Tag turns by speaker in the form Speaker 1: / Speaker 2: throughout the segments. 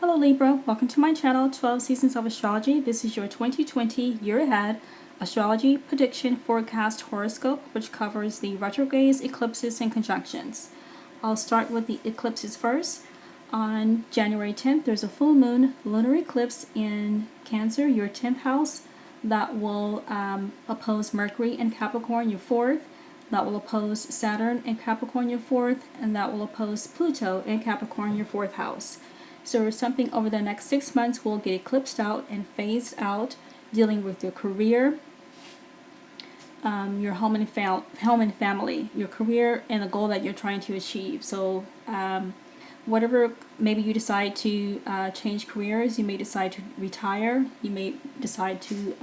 Speaker 1: Hello Libra, welcome to my channel 12 Seasons of Astrology. This is your 2020 year ahead astrology prediction forecast horoscope, which covers the retrogrades, eclipses, and conjunctions. I'll start with the eclipses first. On January 10th, there's a full moon lunar eclipse in Cancer, your 10th house, that will oppose Mercury in Capricorn, your 4th. That will oppose Saturn in Capricorn, your 4th, and that will oppose Pluto in Capricorn, your 4th house. So something over the next 6 months will get eclipsed out and phased out, dealing with your career, your home and family, your career, and the goal that you're trying to achieve. So whatever, maybe you decide to change careers, you may decide to retire, you may decide to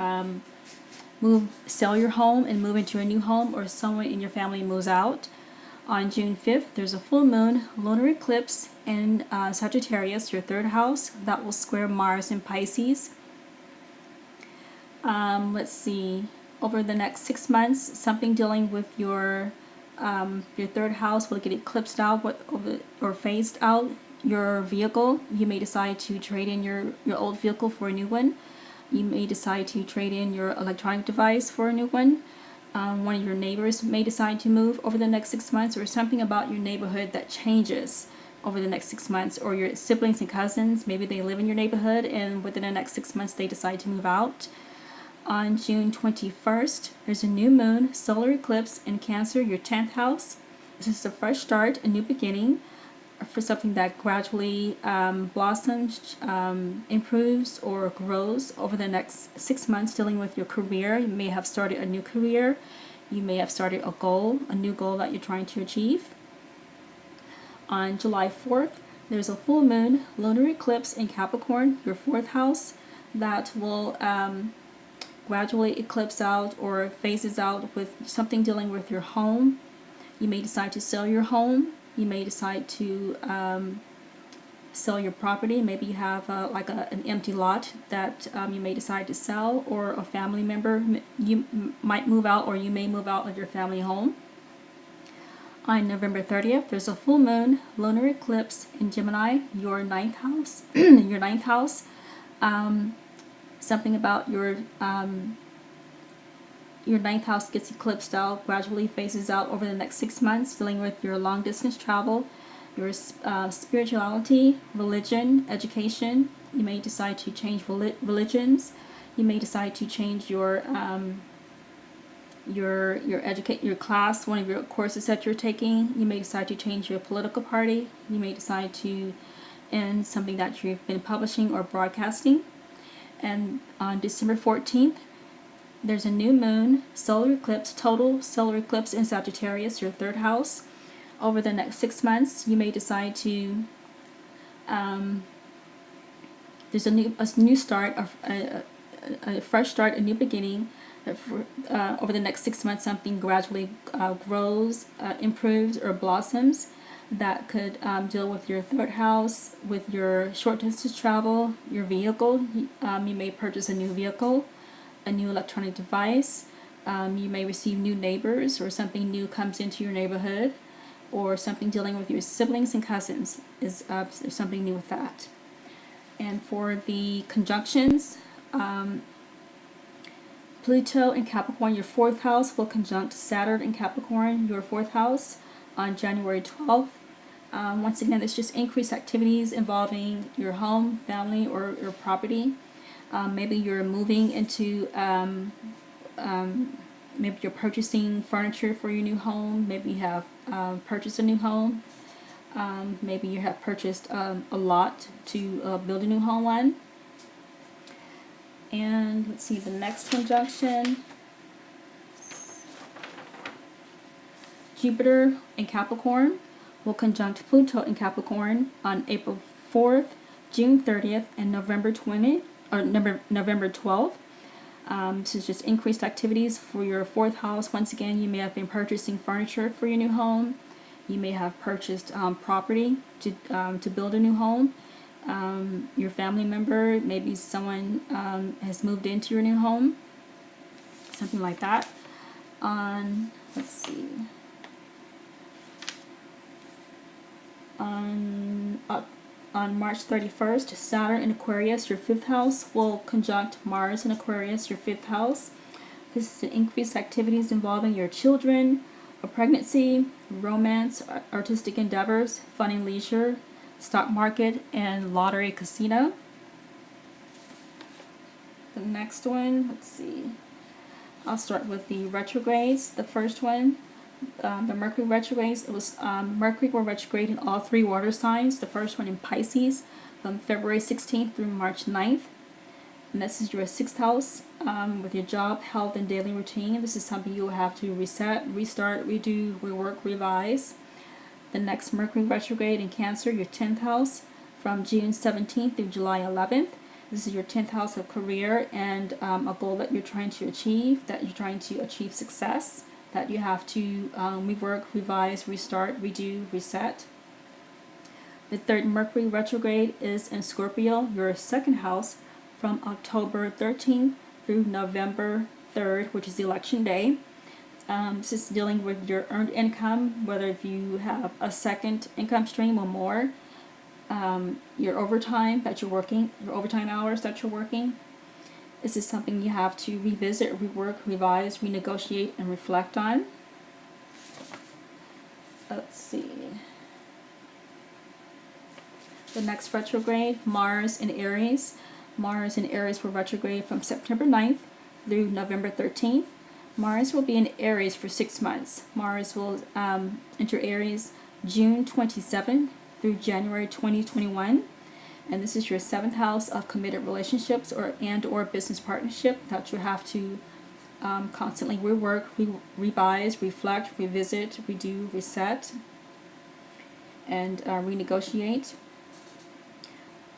Speaker 1: sell your home and move into a new home, or someone in your family moves out. On June 5th, there's a full moon lunar eclipse in Sagittarius, your 3rd house, that will square Mars in Pisces. Let's see, over the next 6 months, something dealing with your 3rd house will get eclipsed out or phased out. Your vehicle, you may decide to trade in your old vehicle for a new one. You may decide to trade in your electronic device for a new one. One of your neighbors may decide to move over the next 6 months, or something about your neighborhood that changes over the next 6 months, or your siblings and cousins, maybe they live in your neighborhood and within the next 6 months they decide to move out. On June 21st, there's a new moon solar eclipse in Cancer, your 10th house. This is a fresh start, a new beginning for something that gradually blossoms, improves, or grows over the next 6 months, dealing with your career. You may have started a new career. You may have started a new goal that you're trying to achieve. On July 4th, there's a full moon lunar eclipse in Capricorn, your 4th house, that will gradually eclipse out or phases out with something dealing with your home. You may decide to sell your home. You may decide to sell your property. Maybe you have an empty lot that you may decide to sell, or a family member, you might move out, or you may move out of your family home. On November 30th, there's a full moon lunar eclipse in Gemini, your 9th house. Your 9th house. Something about your 9th house gets eclipsed out, gradually phases out over the next 6 months, dealing with your long distance travel, your spirituality, religion, education. You may decide to change religions. You may decide to change your class, one of your courses that you're taking. You may decide to change your political party. You may decide to end something that you've been publishing or broadcasting. And on December 14th, there's a new moon solar eclipse, total solar eclipse in Sagittarius, your 3rd house. Over the next 6 months, you may decide to there's a new start, a fresh start, a new beginning. Over the next 6 months, something gradually grows, improves, or blossoms that could deal with your 3rd house, with your short distance travel, your vehicle. You may purchase a new vehicle, a new electronic device. You may receive new neighbors, or something new comes into your neighborhood, or something dealing with your siblings and cousins is there's something new with that. And for the conjunctions, Pluto in Capricorn, your 4th house, will conjunct Saturn in Capricorn, your 4th house, on January 12th. Once again, it's just increased activities involving your home, family, or your property. Maybe you're moving into, maybe you're purchasing furniture for your new home. Maybe you have purchased a new home. Maybe you have purchased a lot to build a new home on. And let's see, the next conjunction. Jupiter in Capricorn will conjunct Pluto in Capricorn on April 4th, June 30th, and November 20th, or November 12th. This is just increased activities for your 4th house. Once again, you may have been purchasing furniture for your new home. You may have purchased property to build a new home. Your family member, maybe someone has moved into your new home. Something like that. Let's see. On on March 31st, Saturn in Aquarius, your 5th house, will conjunct Mars in Aquarius, your 5th house. This is to increase activities involving your children, a pregnancy, romance, artistic endeavors, fun and leisure, stock market, and lottery casino. The next one, let's see. I'll start with the retrogrades. The first one, the Mercury retrogrades. It was Mercury will retrograde in all 3 water signs. The first one in Pisces from February 16th through March 9th. And this is your 6th house with your job, health, and daily routine. This is something you will have to reset, restart, redo, rework, revise. The next Mercury retrograde in Cancer, your 10th house from June 17th through July 11th. This is your 10th house of career and a goal that you're trying to achieve, success, that you have to rework, revise, restart, redo, reset. The third Mercury retrograde is in Scorpio, your 2nd house, from October 13th through November 3rd, which is election day. This is dealing with your earned income, whether if you have a second income stream or more, your overtime that you're working, your overtime hours that you're working. This is something you have to revisit, rework, revise, renegotiate, and reflect on. Let's see. The next retrograde, Mars in Aries. Mars in Aries will retrograde from September 9th through November 13th. Mars will be in Aries for 6 months. Mars will enter Aries June 27th through January 2021. And this is your 7th house of committed relationships or business partnership that you have to constantly rework, revise, reflect, revisit, redo, reset, and renegotiate.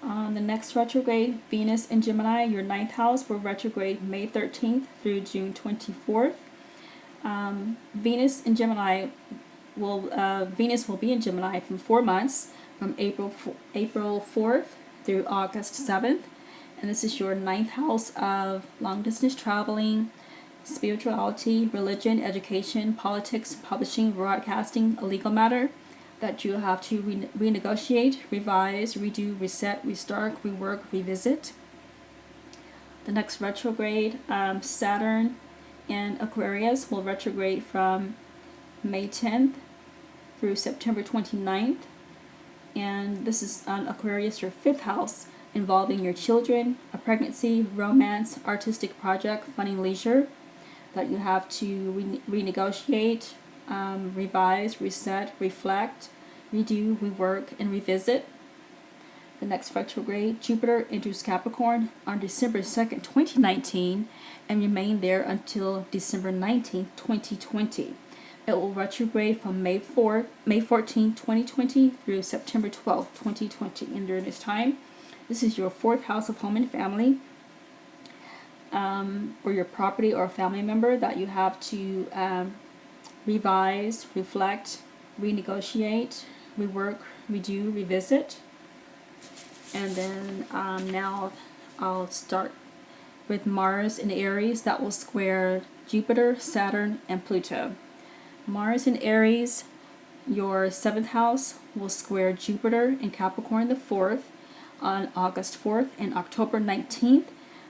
Speaker 1: On the next retrograde, Venus in Gemini, your 9th house, will retrograde May 13th through June 24th. Venus will be in Gemini for 4 months, from April 4th through August 7th. And this is your 9th house of long distance traveling, spirituality, religion, education, politics, publishing, broadcasting, a legal matter that you have to renegotiate, revise, redo, reset, restart, rework, revisit. The next retrograde, Saturn in Aquarius, will retrograde from May 10th through September 29th. And this is on Aquarius, your 5th house, involving your children, a pregnancy, romance, artistic project, fun and leisure that you have to renegotiate, revise, reset, reflect, redo, rework, and revisit. The next retrograde, Jupiter enters Capricorn on December 2nd, 2019, and remain there until December 19th, 2020. It will retrograde from May 14th, 2020 through September 12th, 2020. And during this time, this is your 4th house of home and family, or your property or family member that you have to revise, reflect, renegotiate, rework, redo, revisit. And then now I'll start with Mars in Aries that will square Jupiter, Saturn, and Pluto. Mars in Aries, your 7th house, will square Jupiter in Capricorn the 4th on August 4th and October 19th.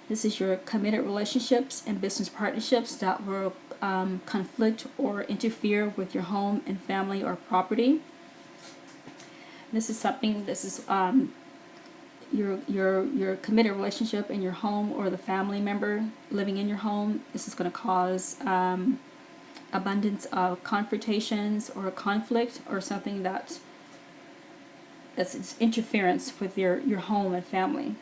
Speaker 1: This is your committed relationships and business partnerships that will conflict or interfere with your home and family or property. This is your committed relationship in your home or the family member living in your home. This is going to cause abundance of confrontations or conflict or something that's interference with your home and family.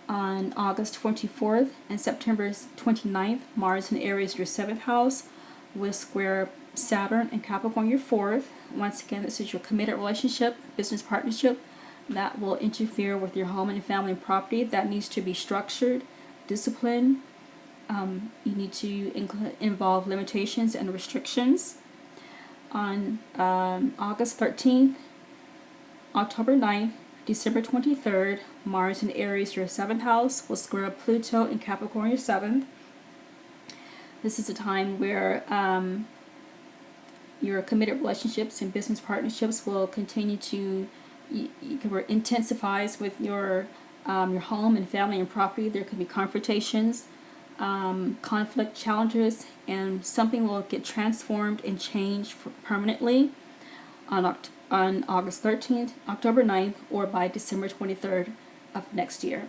Speaker 1: On August 24th and September 29th, Mars in Aries, your 7th house, will square Saturn and Capricorn, your 4th. Once again, this is your committed relationship, business partnership that will interfere with your home and family and property that needs to be structured, disciplined. You need to involve limitations and restrictions. On August 13th, October 9th, December 23rd, Mars in Aries, your 7th house, will square Pluto in Capricorn, your 7th. This is a time where your committed relationships and business partnerships will continue to intensifies with your home and family and property. There could be confrontations, conflict, challenges, and something will get transformed and changed permanently on August 13th, October 9th, or by December 23rd of next year.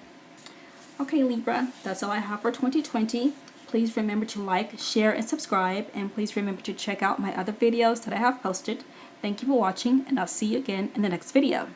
Speaker 1: Okay, Libra, that's all I have for 2020. Please remember to like, share, and subscribe, and please remember to check out my other videos that I have posted. Thank you for watching, and I'll see you again in the next video.